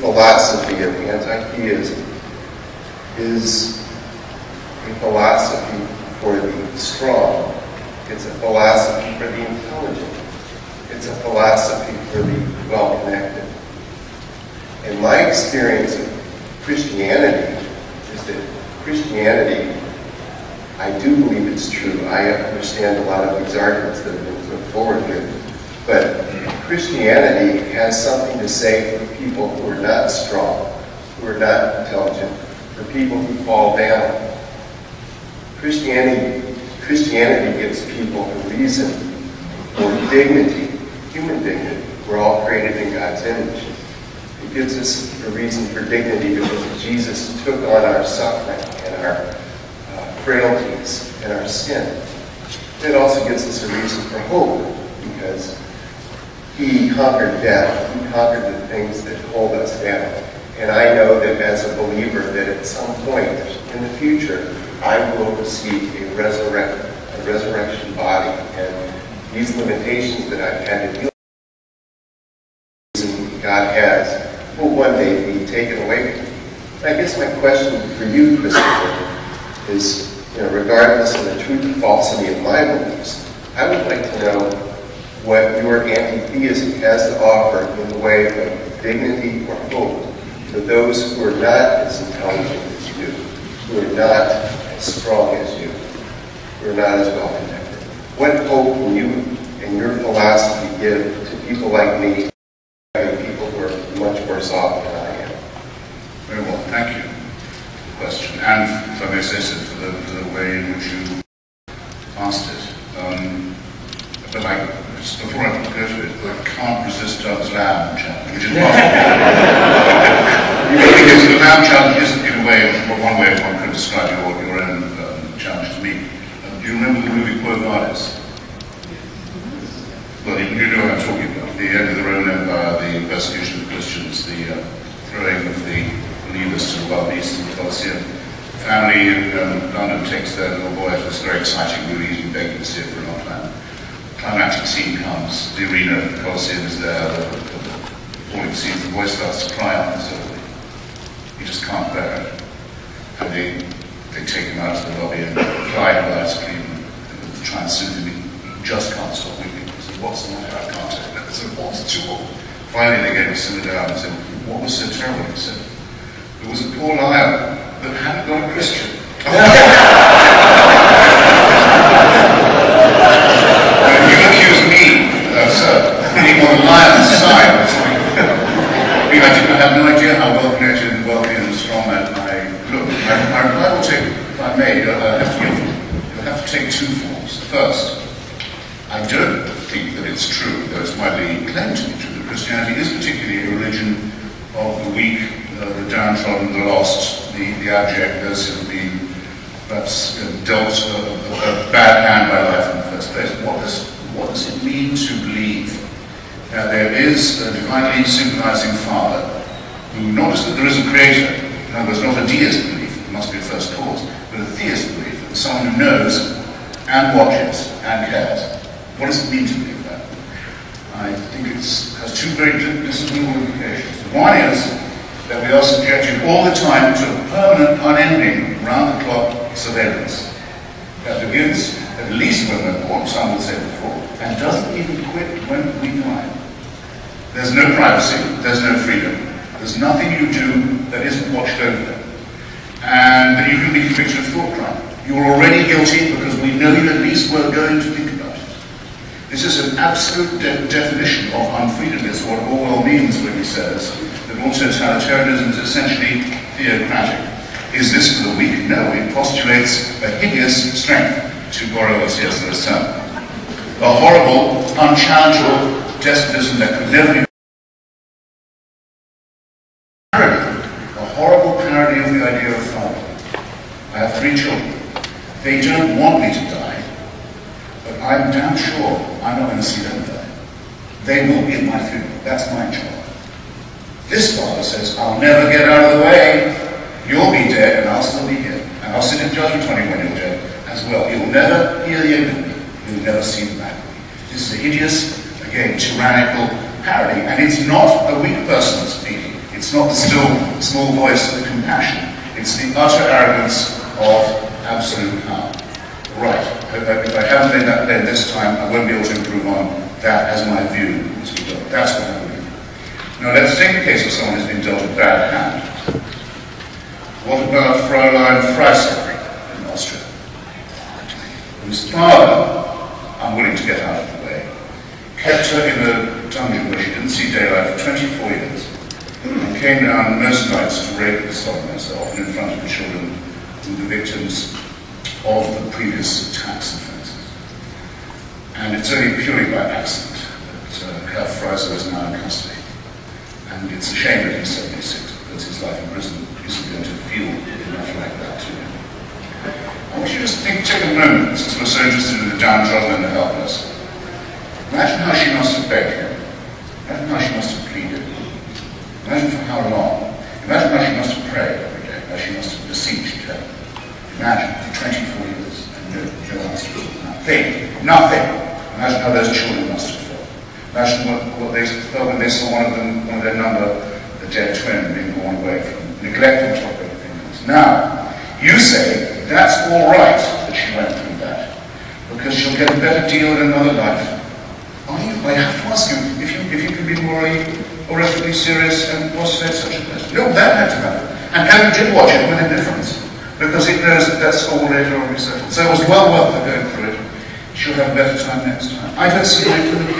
philosophy of anti-theism is a philosophy for the strong. It's a philosophy for the intelligent. It's a philosophy for the well-connected. And my experience of Christianity is that Christianity, I do believe it's true. I understand a lot of these arguments that have been put forward here. But Christianity has something to say for people who are not strong, who are not intelligent, for people who fall down. Christianity gives people a reason for dignity, human dignity. We're all created in God's image. It gives us a reason for dignity because Jesus took on our suffering and our frailties and our sin. It also gives us a reason for hope because He conquered death. He conquered the things that hold us down. And I know that as a believer that at some point in the future, I will receive a resurrection body. And these limitations that I've had to deal with, God has, will one day be taken away from me. And I guess my question for you, Christopher, is, regardless of the truth or falsity of my beliefs, I would like to know what your anti-theism has to offer in the way of dignity or hope to those who are not as intelligent as you, who are not as strong as you, who are not as well connected. What hope will you and your philosophy give to people like me and people who are much worse off than I am? Very well, thank you for the question, and if I may say so, for the way in which you asked it. But before I go to it, I can't resist Doug's lamb challenge, which is possible. Because the lamb challenge isn't, in a way, one way one could describe your own challenge to me. Do you remember the movie Quo Vadis? Well, you know what I'm talking about. The end of the Roman Empire, the persecution of the Christians, the throwing of the believers to the wild beasts in the Colosseum. Family in London takes their little boy to this very exciting movie. He's been begging to see it for a long time. Climactic scene comes, the arena, the Colosseum is there, the falling scenes, the boy starts to cry unconsolably. He just can't bear it. And they take him out to the lobby and provide him with ice cream and try and soothe him. He just can't stop weeping. He said, "What's the matter? I can't take it." They said, "What's too old?" Finally they gave him to simmer down and said, "What was so terrible?" He said, "There was a poor liar that hadn't got a Christian." You accuse me, sir, being on the lion's side. I have no idea how well connected and wealthy and strong I look. I will take, if I may, you'll have to take two forms. First, I don't think that it's true, though it's widely claimed to be true, that Christianity is particularly a religion of the weak, the downtrodden, the lost, the abject, those who have been perhaps dealt a bad hand by life in the first place. What does it mean to believe that there is a divinely synchronizing Father who, not just that there is a Creator, in other words, not a deist belief, there must be a first cause, but a theist belief, that someone who knows and watches and cares. What does it mean to believe that? I think it has two very disagreeable implications. One is that we are subjected all the time to permanent, unending, round-the-clock surveillance that begins at least when we're born, some would say before, and doesn't even quit when we die. There's no privacy, there's no freedom. There's nothing you do that isn't watched over. And then you can be convicted of thought crime. You're already guilty because we know you at least were going to think about it. This is an absolute definition of unfreedom. It's what Orwell means when he says that all totalitarianism is essentially theocratic. Is this for the weak? No, it postulates a hideous strength, to borrow a C.S. term. A horrible, unchallengeable despotism that could never be a horrible parody of the idea of father. I have 3 children. They don't want me to die, but I'm damn sure I'm not going to see them die. They will be at my funeral. That's my job. This father says, I'll never get out of the way. You'll be dead and I'll still be here. And I'll sit in judgment on you when you're dead as well. You'll never hear the end of me. You'll never see the back of me. This is a hideous, again, tyrannical parody. And it's not a weak person speaking. It's not the still, small voice of compassion. It's the utter arrogance of absolute power. Right, if I haven't made that clear this time, I won't be able to improve on that as my view. That's what I believe. Now let's take the case of someone who's been dealt a bad hand. What about Fräulein Freistein in Austria, whose father, unwilling to get out of the way, kept her in a dungeon where she didn't see daylight for 24 years, and came down most nights to rape the sodomers, often in front of the children who were the victims of the previous tax offences. And it's only purely by accident that Herr Freiser is now in custody. And it's a shame that he's 76, because his life in prison isn't going to feel enough like that to him. I want you to just take a moment, since we're so interested in the downtrodden and the helpless. Imagine how she must have begged him. Imagine how she must have pleaded. Imagine for how long. Imagine how she must have prayed every day, how she must have beseeched him. Imagine for 24 years and no answer. Nothing. Imagine how those children must have felt. Imagine what they felt when they saw one of their number, the dead twin, being born away from neglect on top of everything else. Now, you say that's all right that she went through that, because she'll get a better deal in another life. I have to ask you if you can be morally or ethically serious and postulate such a question. No, that had to happen. And Heaven did watch it with indifference, because it knows that that's all later on resettled. So it was well worth her going through it. She'll have a better time next time. I don't see how you can look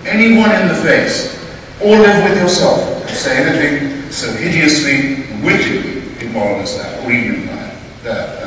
anyone in the face, or live with yourself, and say anything so hideously, wickedly immoral as that, or even implied. There.